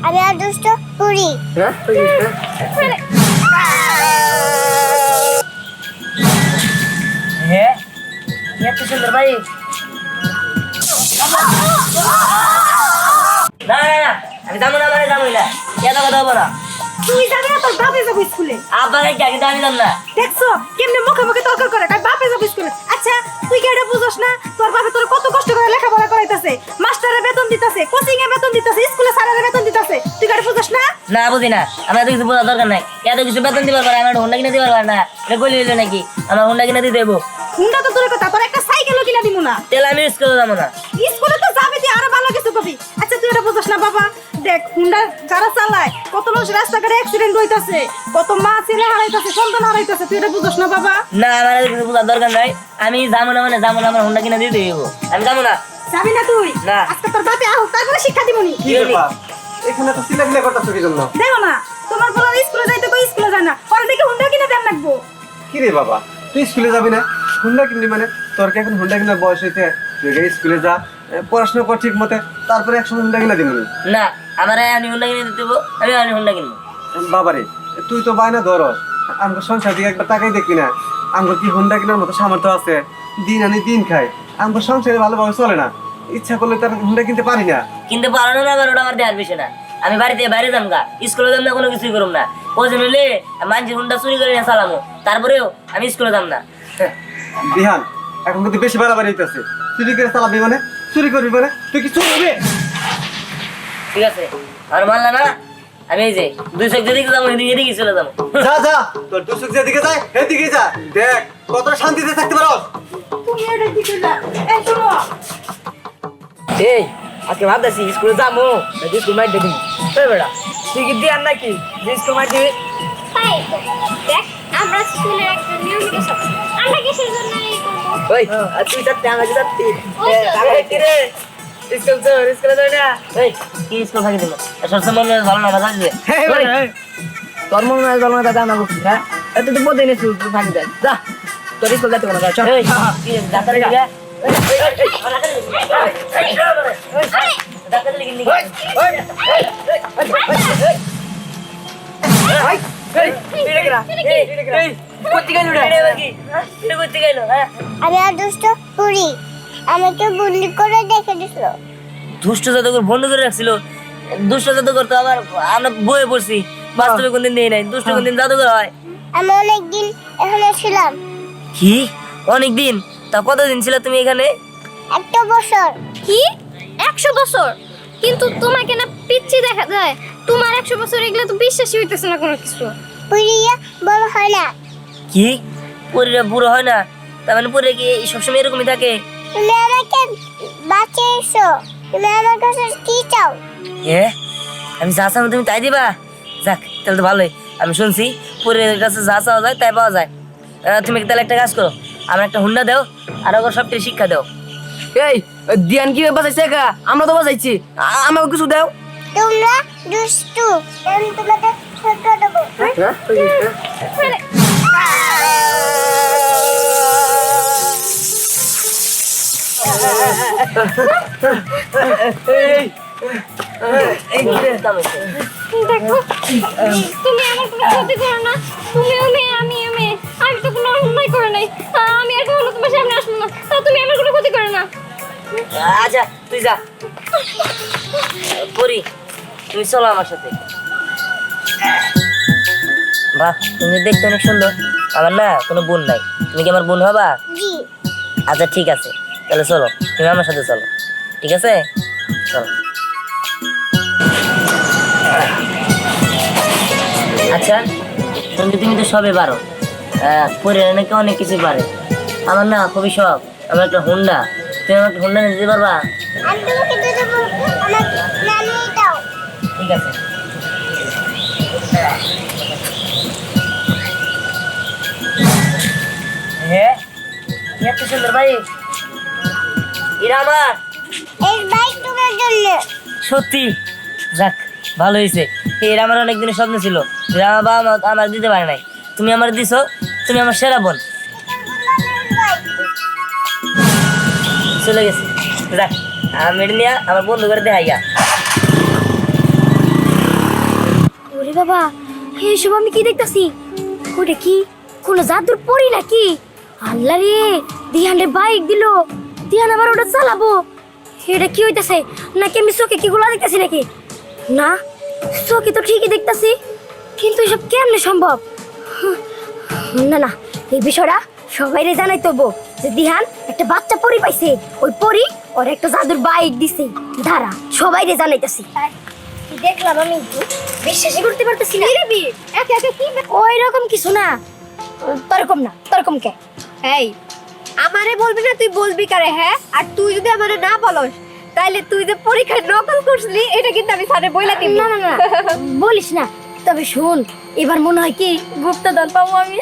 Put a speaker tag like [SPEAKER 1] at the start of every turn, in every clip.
[SPEAKER 1] আমি আর দুষ্ট পুরি।
[SPEAKER 2] হ্যাঁ এত সুন্দর ভাই না না না আমি যাবো না মানে যাবোই না এত কথা হবো না
[SPEAKER 3] তুই যাবি না তোর বাপে যাবে স্কুলে।
[SPEAKER 2] আব্বাকে কি আগে আমি যাব না
[SPEAKER 3] দেখছো কেমনে মুখে মুখে তর্ক করে কয় বাপে যাবে স্কুলে। আচ্ছা তুই কি এটা বুঝছ না তোর বাপে তোর কত কষ্ট করে লেখাপড়া করাইতাছে, মাস্টারের বেতন দিতাছে, কোচিং এর বেতন দিতাছে, স্কুলে স্যারের বেতন দিতাছে, তুই কি এটা বুঝছ না?
[SPEAKER 2] না বুঝি না আমার এত কিছু বোঝার দরকার নাই এত কিছু বেতন দিবার পারে আমার হোন্ডা কিনে দিবার পারে না এটা গলি হইলো নাকি আমার হোন্ডা কিনে দিয়ে দেবো
[SPEAKER 3] হুন্ডা তো দূরের কথা তোর একটা সাইকেলও কিনা দিমু না।
[SPEAKER 2] তাহলে আমি স্কুলে যাবো না
[SPEAKER 3] স্কুলে তো যাবে তুই আরো ভালো কিছু পাবি। আচ্ছা তুই এটা বুঝছ না বাবা, দেখ হুন্ডা যারা চালায় কত লোক রাস্তাঘাটে অ্যাক্সিডেন্ট হইতাছে, কত মা ছেলে হারাইতাছে, সন্তান হারাইতাছে, তুই এটা বুঝছ না বাবা?
[SPEAKER 2] না আমার এত কিছু বোঝার দরকার নাই আমি যাবো না মানে যাবো না আমার হোন্ডা কিনে দিয়ে দেবো আমি যাবো না
[SPEAKER 3] যাবি না তুই?
[SPEAKER 2] না।
[SPEAKER 3] আজকে তোর বাপে আহ তারপরে শিক্ষা দিবনি।
[SPEAKER 4] কি ব্যাপার এখানে তো সিলেক্ট করতেছো কি জন্য?
[SPEAKER 3] দেখো না তোমার বলার স্কুলে যাইতে কই স্কুলে যায় না, পরে দেখি হুন্ডা কিনে দেন লাগবো।
[SPEAKER 4] কি রে বাবা তুই স্কুলে যাবি না? হুন্ডা কিনবি মানে তোর কি এখন হুন্ডা কেনার বয়স হয়েছে? তুই আগে স্কুলে যা, পড়াশোনা কর ঠিক মতে, তারপরে একসময় হুন্ডা কিনা দিবি।
[SPEAKER 2] না আমার আমি হোন্ডা কিনে দিতে দেবো আমি হোন্ডা কিনবো
[SPEAKER 4] বাবারে তুই তো বায়না ধরস, আমাকে সংসার দিকে একবার তাকাই দেখবি না? আমার কি হুন্ডা কেনার মতো সামর্থ্য আছে? দিন আনি দিন খাই, আমার সংসারে ভালোভাবে চলে না, ইচ্ছা করলে তার হুন্ডা কিনতে পারি না।
[SPEAKER 2] কিনতে পারো না আবার ওটা আমার দেওয়ার বিষয় না আমি বাড়িতে বাইরে যাম গা স্কুলে যাম না কোনো কিছুই করুম না ওজন হলে মানুষের হুন্ডা চুরি করে নিয়ে চালামো তারপরেও আমি স্কুলে যাম না
[SPEAKER 4] বিহান এখন কিন্তু বেশি বাড়াবাড়ি হইতেছে। চুরি করে চালাবি মানে? চুরি করবি মানে? তুই কি চুরি করবি?
[SPEAKER 2] ঠিক আছে আর মানলা না আমি এই যে দুই চোখ যেদিকে যাবো এদিকে চলে যাবো
[SPEAKER 4] যা যা তোর দুসুক যেদিকে যায় এদিকে যা, দেখ কতটা শান্তিতে থাকতে পারো।
[SPEAKER 3] তুমি এটা কি কইলা? এই শোনো
[SPEAKER 2] এই আজকে ভাবতেছি স্কুলে যাবো নাকি স্কুল মাইট দিবি বেড়া তুই কি দিয়ে আর নাকি যে স্কুল মাইট দিবি
[SPEAKER 1] তাই তো দেখ আমরা স্কুলের একটা নিয়মিত সব আমরা কিসের জন্য এই করব?
[SPEAKER 2] ওই আর তুই যাতে আমি যাচ্ছি
[SPEAKER 1] ওই তো।
[SPEAKER 2] তাহলে কি রে স্কুলে যাই না এই কি স্কুল ফাঁকি দিল সবসময় মনে হয় ভালো না বাধা দিবে তোর মনে হয় ভালো না দাদা না বুঝছি হ্যাঁ তুই তো বোধ স্কুল ফাঁকি দেয় যা তোর স্কুল যাতে কোনো চল ডাক্তারে গিয়ে ডাক্তারে লিখে নিয়ে
[SPEAKER 1] আমি আর দুষ্ট পুরি। আমাকে বুল্লি করে দেখে দিছিল।
[SPEAKER 2] দুষ্ট জাদুঘর বন্ধ করে রাখছিল দুষ্ট জাদুঘর তো আবার আমরা বইয়ে পড়ছি বাস্তবে কোনদিন নেই নাই দুষ্ট কোনদিন জাদুঘর হয়
[SPEAKER 1] আমি অনেকদিন এখানে ছিলাম,
[SPEAKER 2] কি অনেকদিন তা কতদিন ছিল তুমি এখানে
[SPEAKER 1] একটা বছর।
[SPEAKER 5] কি 100 বছর? কিন্তু তোমাকে না পিচ্ছি দেখা যায়, তোমার 100 বছর এগুলো তো বিশ্বাসই হইতেছে না কোনো কিছু।
[SPEAKER 1] পুরিয়া বড় হয় না।
[SPEAKER 2] কি পরীরা বুড়ো হয় না তার মানে পরে কি সবসময় এরকমই থাকে
[SPEAKER 1] তুমি আমাকে বাঁচিয়েছো, তুমি আমার কাছে কি চাও?
[SPEAKER 2] হ্যাঁ আমি যা চাও তুমি তাই দিবা যাক তাহলে তো ভালোই আমি শুনছি পরের কাছে যা চাওয়া যায় তাই পাওয়া যায় তুমি তাহলে একটা কাজ করো আমার একটা হুন্ডা দাও আর ওকে সবটাই শিক্ষা দাও
[SPEAKER 6] এই দিয়ান কি বাঁচাইছে একা আমরা তো বাঁচাইছি আমাকে কিছু দাও
[SPEAKER 1] তোমরা দুষ্টু, আমি তোমাকে ছোট দেবো।
[SPEAKER 5] দেখো তুমি আমার কোনো ক্ষতি করো না, তুমিও মেয়ে আমিও মেয়ে, আমি তো কোনো অন্যায় করে নাই, আমি আর কখনো তোমার সামনে আসবো না, তা তুমি আমার কোনো ক্ষতি করো না।
[SPEAKER 2] আচ্ছা তুই যা পরি তুমি চলো আমার সাথে বাহ তুমি দেখতে অনেক সুন্দর আমার না কোনো বোন নাই তুমি কি আমার বোন হবা
[SPEAKER 1] জি।
[SPEAKER 2] আচ্ছা ঠিক আছে তাহলে চলো তুমি আমার সাথে চলো ঠিক আছে চলো আচ্ছা তুমি তো সবে পারো পরিবার নাকি অনেক কিছু পারে আমার না খুবই শখ আমার একটা হুন্ডা তুমি আমার একটা হুন্ডা নিতে পারবা
[SPEAKER 1] আমি তোমাকে দিয়ে দেবো, আমাকে নামিয়ে দাও।
[SPEAKER 2] ঠিক আছে হ্যাঁ এত সুন্দর ভাই এরা আমার
[SPEAKER 1] এই বাইক তোমার জন্য।
[SPEAKER 2] সত্যি যাক ভালো হয়েছে এর আমার অনেক দিনের স্বপ্ন ছিল যে আমার বাবা মা আমার দিতে পারে নাই তুমি আমার দিছো তুমি আমার সেরা বোন চলে গেছে যাক আমি এটা নিয়ে আমার বন্ধু করে দেখাইয়া।
[SPEAKER 5] ওরে বাবা এইসব আমি কি দেখতাছি? ওটা কি কোনো জাদুর পরি নাকি? আল্লাহ রে, দিহান রে বাইক দিল, দিহান আবার ওটা চালাবো। এটা কি হইতাছে? নাকি আমি চোখে কি গুলা দেখতাছি নাকি? না, চোখে তো ঠিকই দেখতাছি, কিন্তু এসব কেমনে সম্ভব? না না, এই বিষয়টা সবাইরে জানাই তবু যে দিহান একটা বাচ্চা পরি পাইছে, ওই পরি ওর একটা জাদুর বাইক দিছে। দাঁড়া, সবাইরে জানাইতাছি। কি দেখলাম আমি, বিশ্বাসই করতে পারতেছি না। একে একে কি ওই রকম কিছু না, তোরকম না, তোরকম কে?
[SPEAKER 1] এই আমারে বলবি না, তুই বলবি কারে? হ্যাঁ, আর তুই যদি আমারে না বলস তাইলে তুই যে পরীক্ষায় নকল করছিলি এটা কিন্তু আমি স্যারে বইলা দিব।
[SPEAKER 5] না না না, বলিস না। তবে শুন, এবার মনে হয় কি গুপ্তধন পাবো আমি।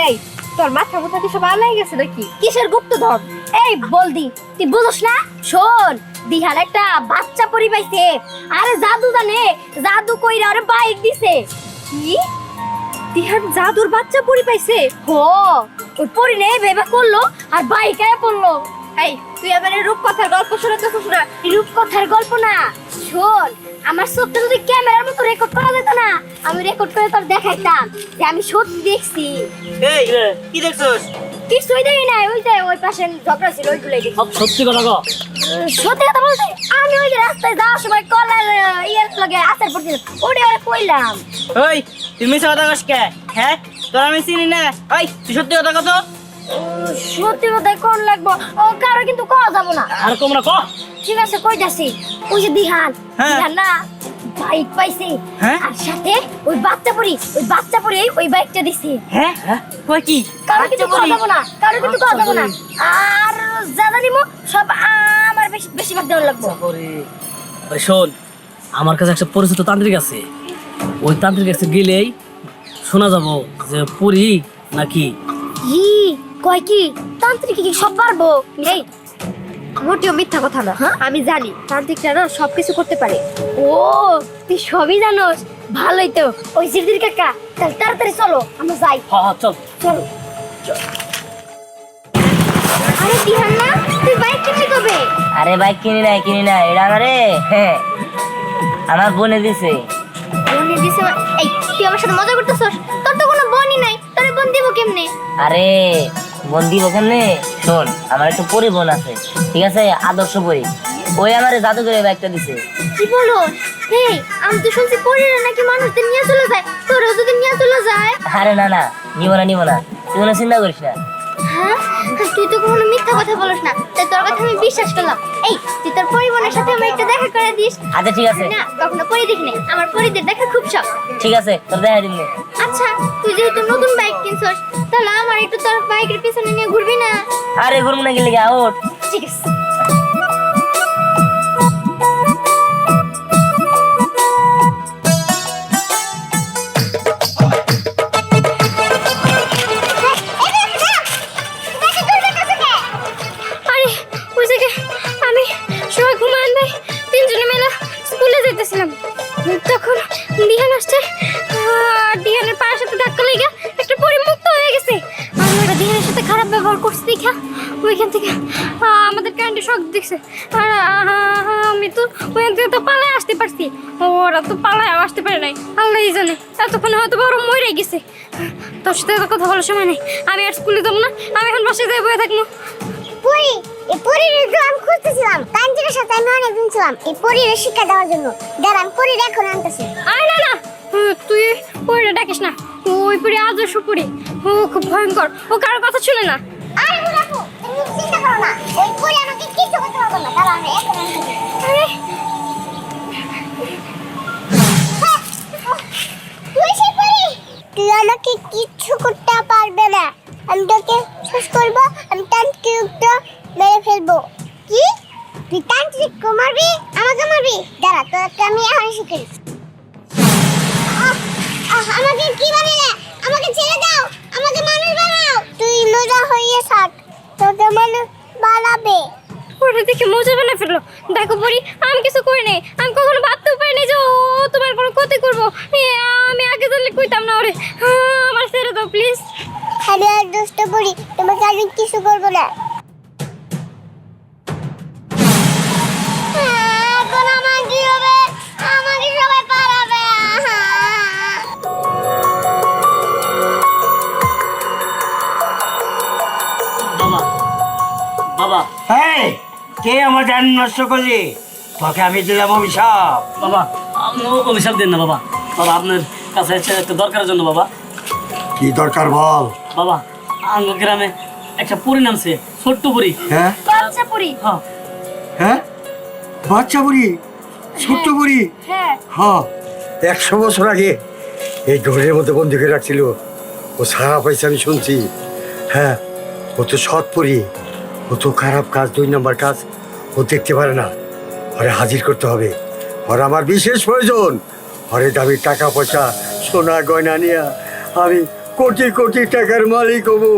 [SPEAKER 1] এই তোর মাথা মুথা কি সব আলাই গেছে নাকি?
[SPEAKER 5] কিসের গুপ্তধন? এই বলদি, তুই বুঝছ না? শোন, দিহান একটা বাচ্চা পরি পাইছে, আরে জাদু জানে, জাদু কইরা আরে বাইক দিছে।
[SPEAKER 1] কি? দিহান জাদুর বাচ্চা পরি পাইছে?
[SPEAKER 5] হো, ওই পরি নেই ভেবে করলো আর বাইকে পড়লো।
[SPEAKER 1] এই তুই আমারে রূপকথার গল্প শোনাতেছিস না?
[SPEAKER 5] রূপকথার গল্প না, শোন, আমার সত্যি যদি ক্যামেরার মতো রেকর্ড করা যেত না, আমি রেকর্ড করে তোর দেখাইতাম যে আমি সত্যি দেখছি।
[SPEAKER 2] এই কি দেখছস?
[SPEAKER 5] কিছুই দেখি নাই, ওই যে ওই পাশে ঝগড়া ছিল ওইগুলোই দেখি।
[SPEAKER 2] সব সত্যি কথা কও।
[SPEAKER 5] সত্যি কথা বলতে আমি ওই যে রাস্তায় যাওয়ার সময় কলার ইয়ের লগে আচার পড়ছিল, ওটা ওরা কইলাম।
[SPEAKER 6] ওই তুই মিছা কথা কস কে? হ্যাঁ, তোর আমি চিনি না। ওই তুই সত্যি কথা কত?
[SPEAKER 5] সত্যি কথাই কোন লাগবো, ও কারো কিন্তু কওয়া যাবো না।
[SPEAKER 6] আর কম না ক।
[SPEAKER 5] ঠিক আছে, কইতাছি। ওই যে দিহান,
[SPEAKER 6] হ্যাঁ।
[SPEAKER 5] দিহান না বাইক পাইছে,
[SPEAKER 6] হ্যাঁ?
[SPEAKER 5] আর সাথে ওই বাচ্চা পরি ওই বাইকটা দিছে।
[SPEAKER 6] হ্যাঁ কই কি?
[SPEAKER 5] কারো কিন্তু কওয়া যাবো না, কারো কিন্তু কওয়া যাবো না। আর যা জানিমো সব আমার বেশিরভাগ দেওয়ার লাগবো।
[SPEAKER 6] ওই শোন, আমার কাছে একটা পরিচিত তান্ত্রিক আছে, ওই তান্ত্রিক কাছে গেলেই শোনা যাবো যে পুরি নাকি।
[SPEAKER 5] ই কয় কি তান্ত্রিক কি সব পারবো?
[SPEAKER 1] এই মোটেও মিথ্যা কথা না, আমি জানি তান্ত্রিকরা না সবকিছু করতে পারে।
[SPEAKER 5] ও, তুই সবই জানোস, ভালোই তো। ওই জিরদির কাকা, তাহলে তাড়াতাড়ি চলো আমরা যাই।
[SPEAKER 6] হ্যাঁ চল।
[SPEAKER 5] চলো। আরে দিহান না, তুই বাইক কিনবি কবে?
[SPEAKER 2] আরে বাইক কিনি নাই এটা আমারে হ্যাঁ আমার বোনে দিছে।
[SPEAKER 5] বোনে দিছে? এই তুই আমার সাথে মজা করতেছস? তোর তো কোনো বোনই নাই, তোরে বোন দিব কেমনে?
[SPEAKER 2] আরে বন্দি ওখানে শোন, আমার একটা পরি বোন আছে, ঠিক আছে, আদর্শ পরি, ওই আমারে জাদুঘরে বাইকটা দিছে।
[SPEAKER 5] কি বলো? এই আমি তো শুনছি পরিরা নাকি মানুষদের নিয়ে চলে যায়, তোরও যদি নিয়ে চলে যায়?
[SPEAKER 2] আরে না নিব না, তুই কোনো চিন্তা করিস না।
[SPEAKER 5] হ্যাঁ, তুই তো কোনো মিথ্যা কথা বলিস না, তাই তোর কথা আমি বিশ্বাস করলাম। এই তুই তোর পরিবারের সাথে আমার একটা দেখা করে দিস।
[SPEAKER 2] আচ্ছা ঠিক আছে,
[SPEAKER 5] না কখনো পরি দেখি নাই, আমার পরিদের দেখার খুব শখ।
[SPEAKER 2] ঠিক আছে, তোর দেখা দিন।
[SPEAKER 5] আচ্ছা, তুই যেহেতু নতুন বাইক কিনছস, তাহলে আমার একটু তোর বাইকের পিছনে নিয়ে ঘুরবি না?
[SPEAKER 2] আরে ঘুরবো না গেলে ওঠ।
[SPEAKER 5] ঠিক আছে। আরে ওই জায়গায় আমি সবাই ঘুমান ভাই তিনজনে মেলা স্কুলে যেতেছিলাম, তখন দিহান আসছে, আর দিহানের পায়ের সাথে ধাক্কা লেগে একটা পরি মুক্ত হয়ে গেছে। আমরা দিহানের সাথে খারাপ ব্যবহার করছি দেখা ওইখান থেকে আমাদের কারেন্টে শক দিচ্ছে, আর আমি তো ওইখান থেকে তো পালায় আসতে পারছি, ওরা তো পালায় আসতে পারে নাই, আল্লাহই জানে। এতক্ষণে হয়তো বড় মরে গেছে। তোর সাথে এত কথা বলার সময় নেই, আমি আর স্কুলে যাবো না, আমি এখন বাসায় যাই বয়ে থাকবো।
[SPEAKER 7] পরি, এই পরির আমি খুঁজতেছিলাম, তান্ত্রিকের সাথে আমি অনেকদিন ছিলাম এই পরির শিক্ষা দেওয়ার জন্য। দাঁড়ান, পরির এখন আনতেছি।
[SPEAKER 5] আরে না না, তুই পরে ডাকিস না, ওই পরে আদর্শ পরি, ও খুব ভয়ঙ্কর, ও কারো কথা শুনে না।
[SPEAKER 7] আরে রাখো, তুমি চিন্তা করো না, ওই পরি আমাকে কিছু করতে পারবে না। দাঁড়ান, এখন আনতেছি।
[SPEAKER 5] আরে
[SPEAKER 7] তুই সেই পরি, তুই আমাকে কিচ্ছু করতে পারবে না। আমি তোকে শেষ করবো, আমি তান্ত্রিকটা মেরে ফেলবো। কি? তুই তান্ত্রিক মারবি? আমাকে মারবি? দাঁড়া, তোকে আমি এখন শিখে দিচ্ছি। আমাকে কি বানালে? আমাকে ছেড়ে দাও, আমাকে মানুষ বানাও। তুই মজা হয়ে থাক, তোকে মানুষ বানাবে।
[SPEAKER 5] ওটা দেখে মজা বানা ফেললো। দেখো পরি, আমি কিছু করি নাই, আমি কখনো ভাবতেও পারিনি যে ও তোমার কোনো ক্ষতি করবো। আমি আগে জানলে কইতাম না ওরে, আমার ছেড়ে দাও প্লিজ।
[SPEAKER 7] আমি আর দুষ্ট পরি, তোমাকে আমি কিছু করবো না।
[SPEAKER 6] বাবা বাবা
[SPEAKER 8] এই কে আমার জ্ঞান নষ্ট করলি? তোকে আমি দিলাম অভিশাপ।
[SPEAKER 6] বাবা আপনি অভিশাপ দেন না বাবা। বাবা আপনার কাছে একটা দরকারের জন্য বাবা।
[SPEAKER 8] কি দরকার বল?
[SPEAKER 6] বাবা আমার গ্রামে একটা পরি নামছে, ছোট্ট পরি।
[SPEAKER 8] হ্যাঁ
[SPEAKER 5] বাচ্চা পরি।
[SPEAKER 6] হ্যাঁ
[SPEAKER 8] হ্যাঁ, বাচ্চা বুড়ি, ছোট্ট বুড়ি।
[SPEAKER 5] হ্যাঁ
[SPEAKER 8] হ্যাঁ, 100 বছর আগে এই ঘরের মধ্যে বন্দি করে রাখছিল। ও সারা পাইছে আমি শুনছি। হ্যাঁ, ও তো সৎ পরি, ও তো খারাপ কাজ, 2 নম্বর কাজ ও দেখতে পারে না। ওরে হাজির করতে হবে। ওর আমার বিশেষ প্রয়োজন। ওরে দামি টাকা পয়সা সোনা গয়না নিয়ে আমি কোটি কোটি টাকার মালিক হবো।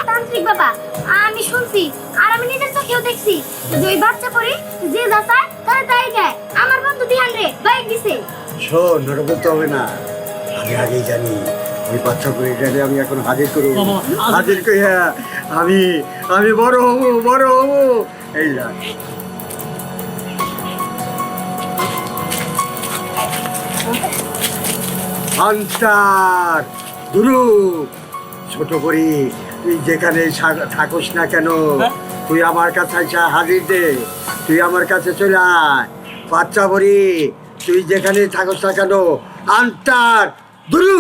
[SPEAKER 5] তান্ত্রিক বাবা, আমি শুনছি আর আমি নিজের চোখেও দেখছি যে ওই বাচ্চা পরি যে যা চায় তারা তাই দেয়। আমার বন্ধু দিহান রে বাইক দিছে।
[SPEAKER 8] শোন, ওটা বলতে হবে না, আমি আগেই জানি। ওই বাচ্চা পরীটারে আমি এখন হাজির করবো।
[SPEAKER 6] বাবা,
[SPEAKER 8] হাজির করিয়া আমি আমি বড় হবো, বড় হবো। এই যা আন্তার দুরু ছোট করি, তুই যেখানে থাকোস না কেন, তুই আমার কাছে আইসা হাজির দে। তুই আমার কাছে চলে আয়। বাচ্চা বড়ি, তুই যেখানে থাকোস না কেন, আন্তার দুরু।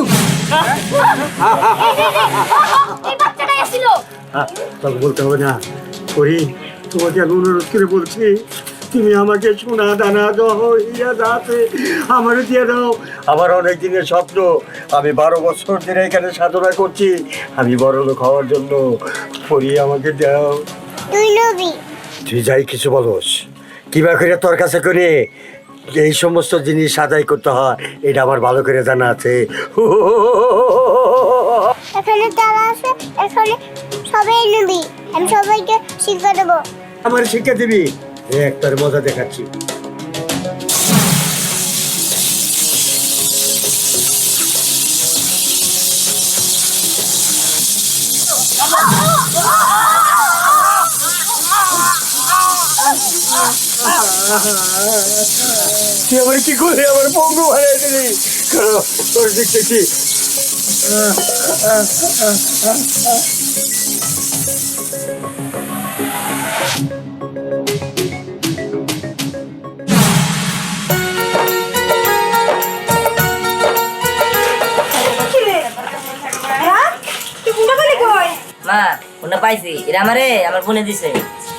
[SPEAKER 5] এই বাচ্চাটাই ছিল।
[SPEAKER 8] তোকে বলতে হবে না করি, তোমাকে আমি অনুরোধ করে বলছি, তুমি আমাকে সোনা দানা ইয়া দাতে আমারও দিয়ে দাও। আমার অনেক দিনের স্বপ্ন, আমি 12 বছর ধরে এখানে সাধনা করছি, আমি বড় লোক হওয়ার জন্য। পরি আমাকে দাও।
[SPEAKER 7] তুই নবী
[SPEAKER 8] তুই যাই কিছু বলস, কিবা করে তোর কাছে করে এই সমস্ত জিনিস আদায় করতে হয়, এটা আমার ভালো করে জানা আছে।
[SPEAKER 7] এখানে তারা আছে, এখানে সবাই নবী। আমি সবাইকে শিক্ষা দেবো।
[SPEAKER 8] আমার শিক্ষা দিবি, একটার মজা দেখাচ্ছি। তুই আমার কি করে আমার পঙ্গু হারিয়ে দিলি? তোর দেখতেছি।
[SPEAKER 3] হ্যাঁ তুই কোনটা বলি কই?
[SPEAKER 2] মা ওটা পাইছি, এটা আমার বোনে দিছে।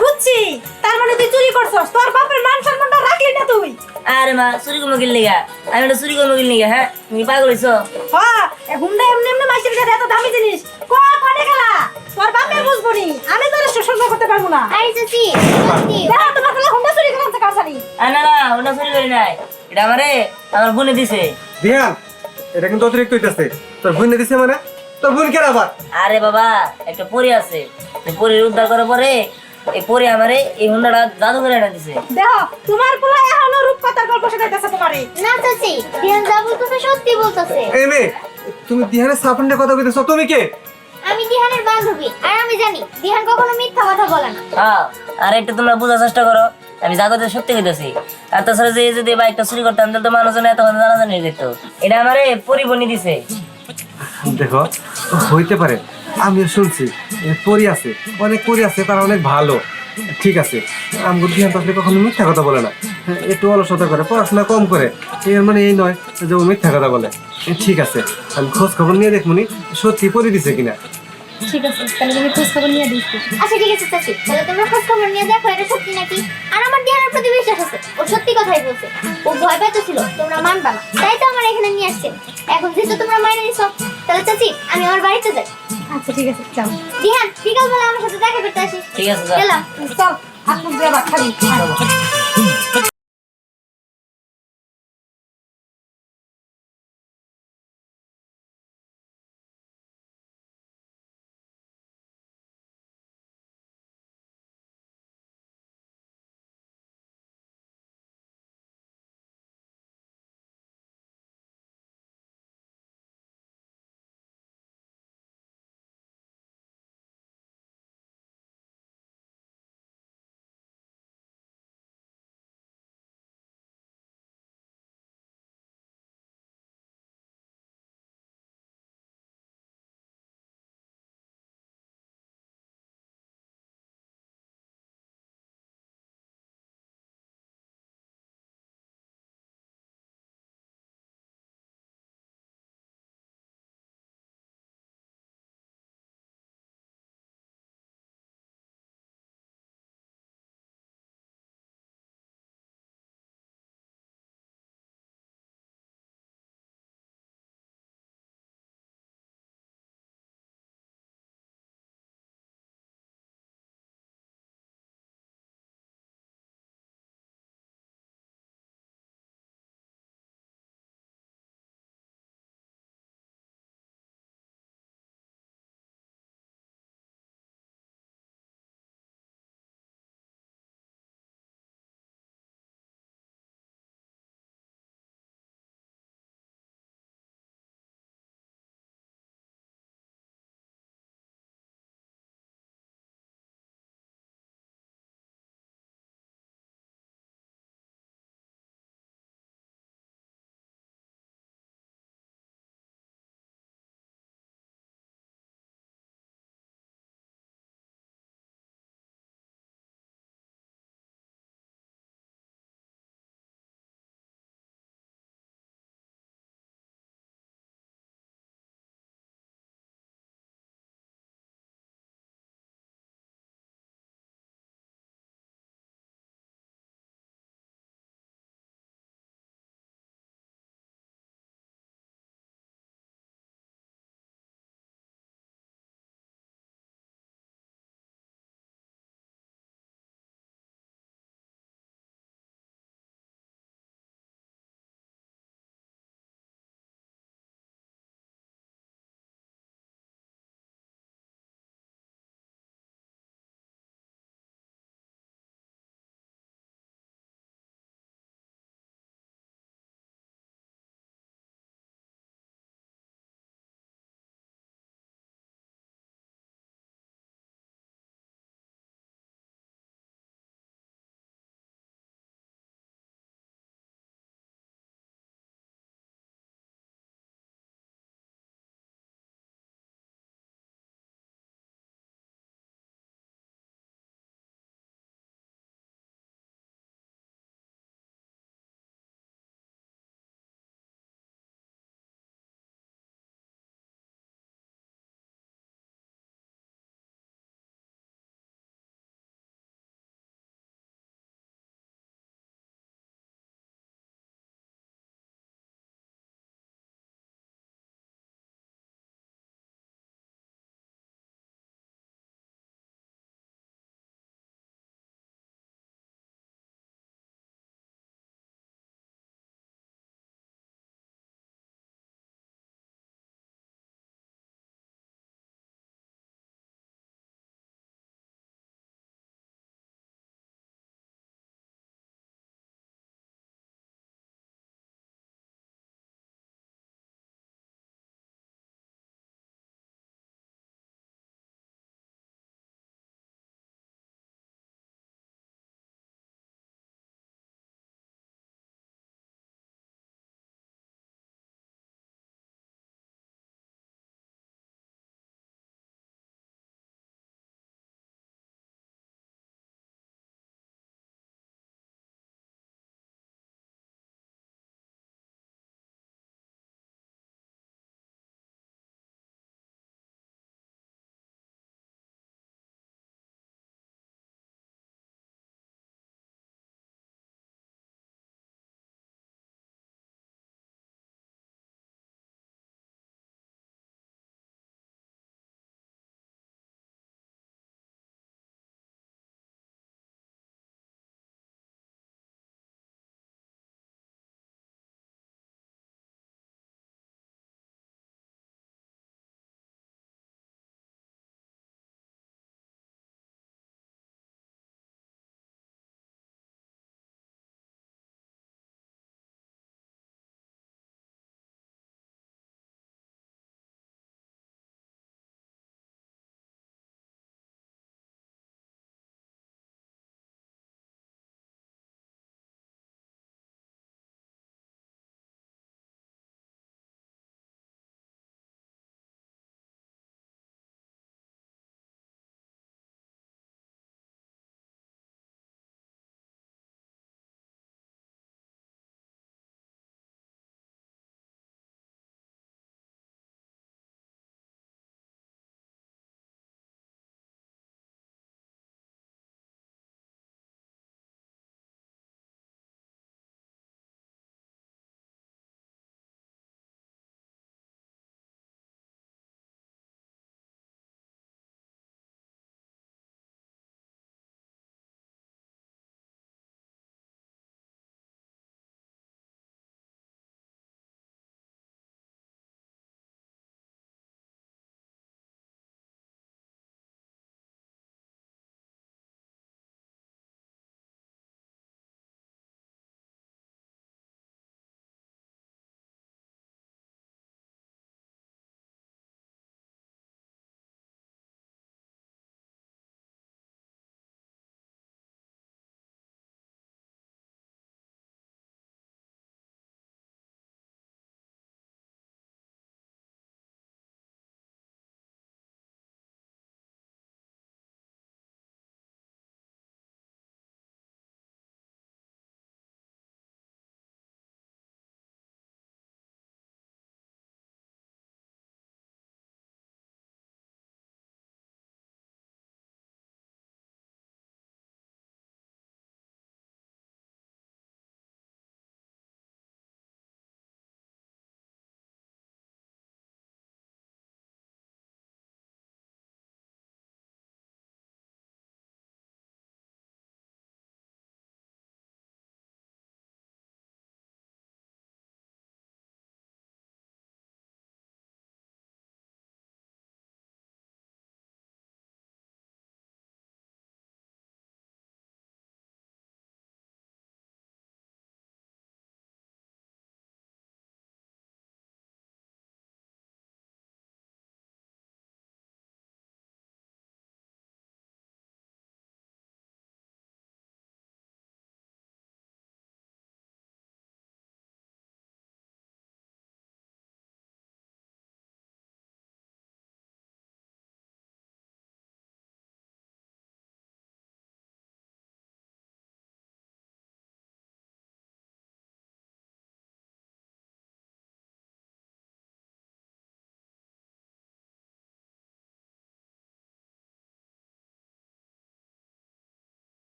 [SPEAKER 3] বুঝছি, তার মানে তুই চুরি করছস। তোর বাপের মান সম্মানটা রাখলি না তুই।
[SPEAKER 2] আরে মা চুরি করবো কিল নিগা? আমি এটা চুরি করবো কিল নিগা? হ্যাঁ তুমি পাগল হইছো?
[SPEAKER 3] হ্যাঁ, এ হুন্ডা এমনি এমনি মাইসের কাছে এত দামি জিনিস কোনে গেলা? তোর বাপে বুঝবো নি, আমি তোর সহ্য করতে পারবো না।
[SPEAKER 5] আরে চাচি,
[SPEAKER 3] দেখো তোমার কাছে হুন্ডা চুরি করে আনছে কাছারি।
[SPEAKER 2] না না ওটা চুরি করি নাই, এটা আমার বোনে দিছে।
[SPEAKER 4] দিহান, এটা কিন্তু অতিরিক্ত হইতেছে। তোর বোন দিছে মানে? তোর বোন কেন আবার?
[SPEAKER 2] আরে বাবা একটা পরি আছে, এই পরির উদ্ধার করার পরে এই পরি এই হুন্ডাটা জাদু করে এনে দিছে।
[SPEAKER 3] দেখো তোমার পোলা এখনো রূপকথার গল্প শোনাইতেছে তোমারে।
[SPEAKER 5] না চাচি, দিহান যা বলতেছে সত্যি বলতেছে।
[SPEAKER 4] এই মেয়ে, তুমি দিহানের সাফানের কথা কইতেছো, তুমি কে?
[SPEAKER 5] আমি দিহানের বান্ধবী, আর আমি জানি দিহান কখনো মিথ্যা কথা বলে না।
[SPEAKER 2] হ্যাঁ, আর একটু তোমরা বোঝার চেষ্টা করো, আমি যা কথা সত্যি কইতেছি। আর তাছাড়া যে যদি বাইকটা চুরি করতাম তাহলে তো মানুষজন এতক্ষণ জানাজানি হয়ে যেত। এটা পরি বনি দিছে।
[SPEAKER 4] দেখো, হইতে পারে, আমিও শুনছি পরি আছে, অনেক পরি আছে, তারা অনেক ভালো। ঠিক আছে, আমি দিহান আসলে কখনো মিথ্যা কথা বলে না, একটু অলসতা করে, পড়াশোনা কম করে, এর মানে এই নয় যে ও মিথ্যা কথা বলে। ঠিক আছে, আমি খোঁজ খবর নিয়ে দেখবনি সত্যি পরি দিছে কিনা।
[SPEAKER 5] ঠিক আছে, তাহলে তুমি খোঁজ খবর নিয়ে দিস। আচ্ছা ঠিক আছে চাচি, তাহলে তোমরা খোঁজ খবর নিয়ে দেখো এটা সত্যি নাকি। আর আমার দিহানের প্রতি বিশ্বাস আছে, ও সত্যি কথাই বলছে। ও ভয় পাইতেছিল তোমরা মানবা না, তাই তো আমার এখানে নিয়ে আসছে। এখন যেহেতু তোমরা মাইনে নিছো, তাহলে চাচি আমি আমার বাড়িতে যাই।
[SPEAKER 3] আচ্ছা ঠিক আছে, যাও।
[SPEAKER 5] দিহান বিকালবেলা আমার সাথে দেখা করতে আসিস।
[SPEAKER 2] ঠিক আছে, যা।
[SPEAKER 5] গেলাম।
[SPEAKER 3] চল, হাত মুখ দিয়ে ভাত খাবি।